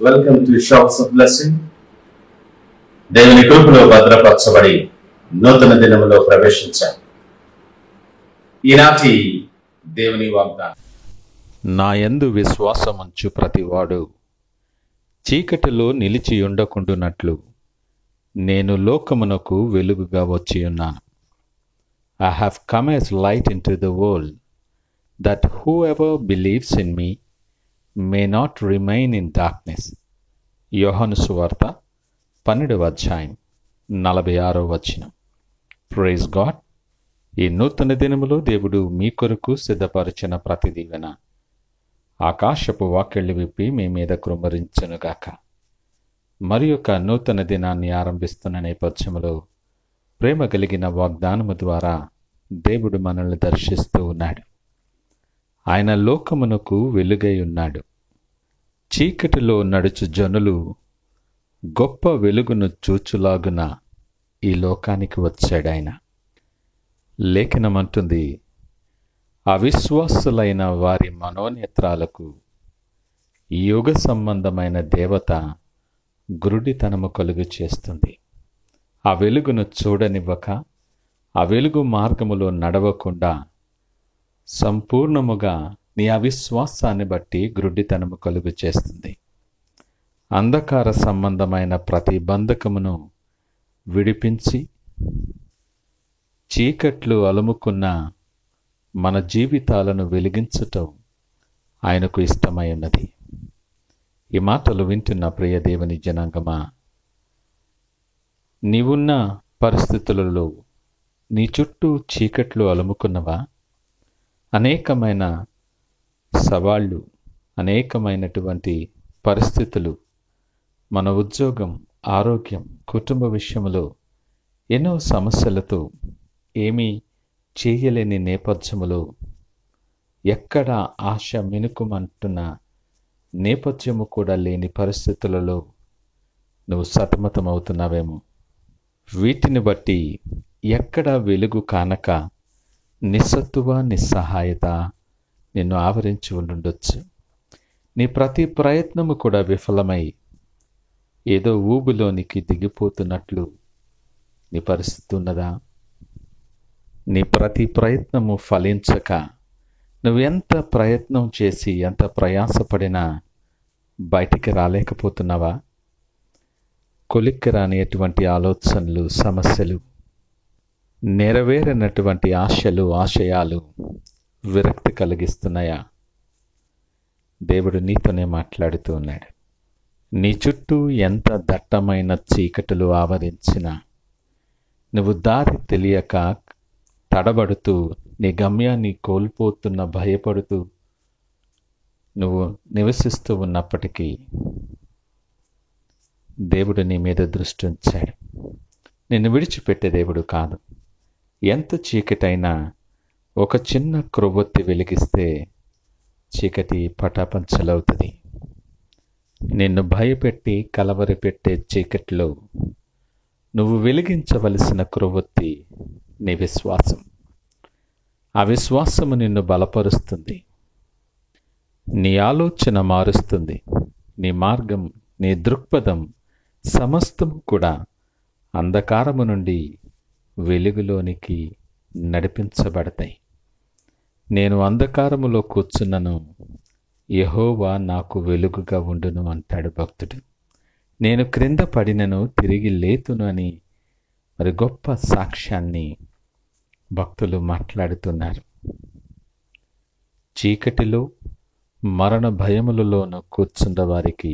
Welcome to shops of blessing. దేవుని కృపలో భద్రపరచబడి నూతన దినములో ప్రవేశించాం. ఈనాటి దేవుని వాగ్దానం. నా యందు విశ్వాసముంచు ప్రతివాడు చీకటిలో నిలిచి ఉండకుండునట్లు నేను లోకమునకు వెలుగుగా వచ్చియున్నాను. I have come as light into the world, that whoever believes in me may not remain in darkness. యోహాను సువార్త 12వ అధ్యాయం 46వ వచనం. Praise God. ఈ నూతన దినములో దేవుడు మీ కొరకు సిద్ధపరిచిన ప్రతి దీవెన ఆకాశపు వాక్యళ్ళు విప్పి మీ మీద కృమ్మరించునుగాక. మరి యొక్క నూతన దినాన్ని ఆరంభిస్తున్న నేపథ్యంలో ప్రేమ కలిగిన వాగ్దానము ద్వారా దేవుడు మనల్ని దర్శిస్తూ ఉన్నాడు. ఆయన లోకమునకు వెలుగై ఉన్నాడు. చీకటిలో నడుచు జనులు గొప్ప వెలుగును చూచులాగున ఈ లోకానికి వచ్చాడాయన. లేఖనమంటుంది, అవిశ్వాసులైన వారి మనోనేత్రాలకు ఈ యుగ సంబంధమైన దేవత గురుడితనము కలుగు చేస్తుంది. ఆ వెలుగును చూడనివ్వక, ఆ వెలుగు మార్గములో నడవకుండా సంపూర్ణముగా నీ అవిశ్వాసాన్ని బట్టి గురుడితనము కలుగు చేస్తుంది. అంధకార సంబంధమైన ప్రతి బంధకమును విడిపించి చీకట్లు అలుముకున్న మన జీవితాలను వెలిగించటం ఆయనకు ఇష్టమై ఉన్నది. ఈ మాటలు వింటున్న ప్రియ దేవుని జనాంగమా, నీవున్న పరిస్థితులలో నీ చుట్టూ చీకట్లు అలుముకున్నవా? అనేకమైన సవాళ్ళు, అనేకమైనటువంటి పరిస్థితులు, మన ఉద్యోగం, ఆరోగ్యం, కుటుంబ విషయంలో ఎన్నో సమస్యలతో ఏమీ చేయలేని నేపథ్యములో, ఎక్కడ ఆశ మినుకుమంటున్న నేపథ్యము కూడా లేని పరిస్థితులలో నువ్వు సతమతమవుతున్నావేమో. వీటిని బట్టి ఎక్కడ వెలుగు కానక నిస్సత్తువ, నిస్సహాయత నిన్ను ఆవరించి ఉండుండొచ్చు. నీ ప్రతి ప్రయత్నము కూడా విఫలమై ఏదో ఊబిలోనికి దిగిపోతున్నట్లు నీ పరిస్థితి ఉన్నదా? నీ ప్రతి ప్రయత్నము ఫలించక నువ్వు ఎంత ప్రయత్నం చేసి ఎంత ప్రయాసపడినా బయటికి రాలేకపోతున్నావా? కొలిక్కి రానిటువంటి ఆలోచనలు, సమస్యలు, నెరవేరినటువంటి ఆశలు, ఆశయాలు విరక్తి కలిగిస్తున్నాయా? దేవుడు నీతోనే మాట్లాడుతూ ఉన్నాడు. నీ చుట్టూ ఎంత దట్టమైన చీకటులు ఆవరించినా నువ్వు దారి తెలియక తడబడుతూ, నీ గమ్యాన్ని కోల్పోతున్న, భయపడుతూ నువ్వు నివసిస్తూ ఉన్నప్పటికీ దేవుడు నీ మీద దృష్టి ఉంచాడు. నిన్ను విడిచిపెట్టే దేవుడు కాదు. ఎంత చీకటైనా ఒక చిన్న క్రొవ్వొత్తి వెలిగిస్తే చీకటి పటాపంచలవుతుంది. నిన్ను భయపెట్టి కలవరపెట్టే చీకటిలో నువ్వు వెలిగించవలసిన క్రొవ్వొత్తి నీ విశ్వాసం. ఆ విశ్వాసము నిన్ను బలపరుస్తుంది, నీ ఆలోచన మారుస్తుంది, నీ మార్గం, నీ దృక్పథం సమస్తము కూడా అంధకారము నుండి వెలుగులోనికి నడిపించబడతాయి. నేను అంధకారములో కూర్చున్నను, యెహోవా నాకు వెలుగుగా ఉండును అంటాడు భక్తుడు. నేను క్రింద పడినను తిరిగి లేతును అని మరి గొప్ప సాక్ష్యాన్ని భక్తులు మాట్లాడుతున్నారు. చీకటిలో మరణ భయములలోనూ కూర్చున్న వారికి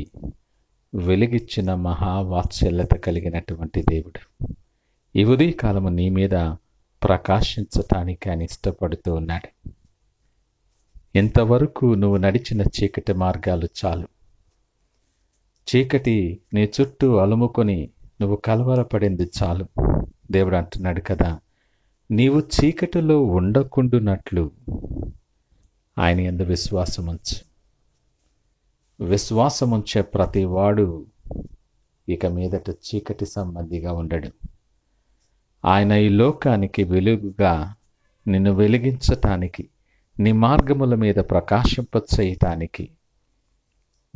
వెలిగిచ్చిన మహావాత్సల్యత కలిగినటువంటి దేవుడు ఈ ఉదయకాలము నీ మీద ప్రకాశించటానికి ఆయన ఇష్టపడుతూ ఉన్నాడు. ఇంతవరకు నువ్వు నడిచిన చీకటి మార్గాలు చాలు. చీకటి నీ చుట్టూ అలుముకొని నువ్వు కలవరపడింది చాలు. దేవుడు అంటున్నాడు కదా, నీవు చీకటిలో ఉండకుండునట్లు ఆయన యందు విశ్వాసముంచు. విశ్వాసముంచే ప్రతి వాడు ఇక మీదట చీకటి సంబంధిగా ఉండడు. ఆయన ఈ లోకానికి వెలుగుగా నిన్ను వెలిగించటానికి, నీ మార్గముల మీద ప్రకాశింపచేయటానికి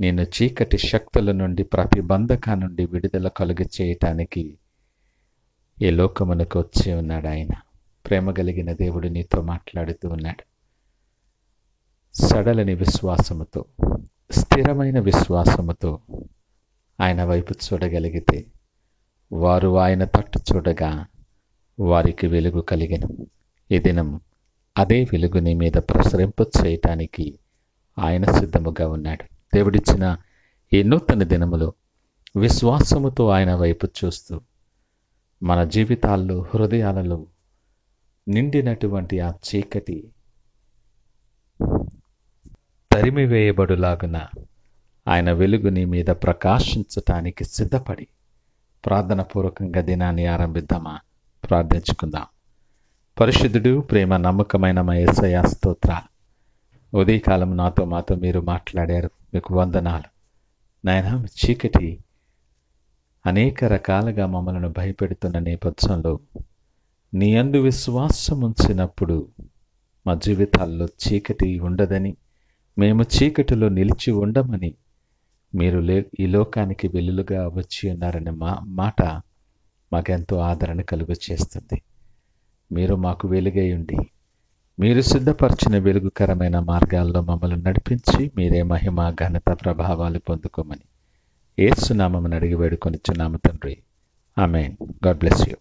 నేను చీకటి శక్తుల నుండి, ప్రతి బంధకా నుండి విడుదల కలుగ చేయటానికి ఈ లోకమునకు వచ్చి ఉన్నాడు ఆయన. ప్రేమ కలిగిన దేవుడు నీతో మాట్లాడుతూ ఉన్నాడు. సడలని విశ్వాసముతో, స్థిరమైన విశ్వాసముతో ఆయన వైపు చూడగలిగితే వారు ఆయన తట్టు చూడగా వారికి వెలుగు కలిగెను. ఈ దినం అదే వెలుగు నీ మీద ప్రసరింప చేయటానికి ఆయన సిద్ధముగా ఉన్నాడు. దేవుడిచ్చిన ఈ నూతన దినములో విశ్వాసముతో ఆయన వైపు చూస్తూ మన జీవితాల్లో, హృదయాలలో నిండినటువంటి ఆ చీకటి తరిమివేయబడులాగున ఆయన వెలుగు నీ మీద ప్రకాశించటానికి సిద్ధపడి ప్రార్థనపూర్వకంగా దినాన్ని ఆరంభిద్దామా? ప్రార్థించుకుందాం. పరిశుద్ధుడు, ప్రేమ నమ్మకమైన మా యేసయ్య స్తోత్రాలు. ఉదయకాలం మాతో మీరు మాట్లాడారు, మీకు వందనాలు నాయనా. చీకటి అనేక రకాలుగా మమ్మల్ని భయపెడుతున్న నేపథ్యంలో నీ యందు విశ్వాసం ఉంచినప్పుడు మా జీవితాల్లో చీకటి ఉండదని, మేము చీకటిలో నిలిచి ఉండమని మీరు ఈ లోకానికి వెలుగుగా వచ్చి ఉన్నారనే మాట మాకెంతో ఆదరణ కలుగు చేస్తుంది. మీరు మాకు వెలుగై ఉండి మీరు సిద్ధపరిచిన వెలుగుకరమైన మార్గాల్లో మమ్మల్ని నడిపించి మీరే మహిమ, ఘనత, ప్రభావాలు పొందుకోమని యేసు నామమున అడిగి వేడుకొనిచున్నాము తండ్రి. ఆమేన్. God bless you.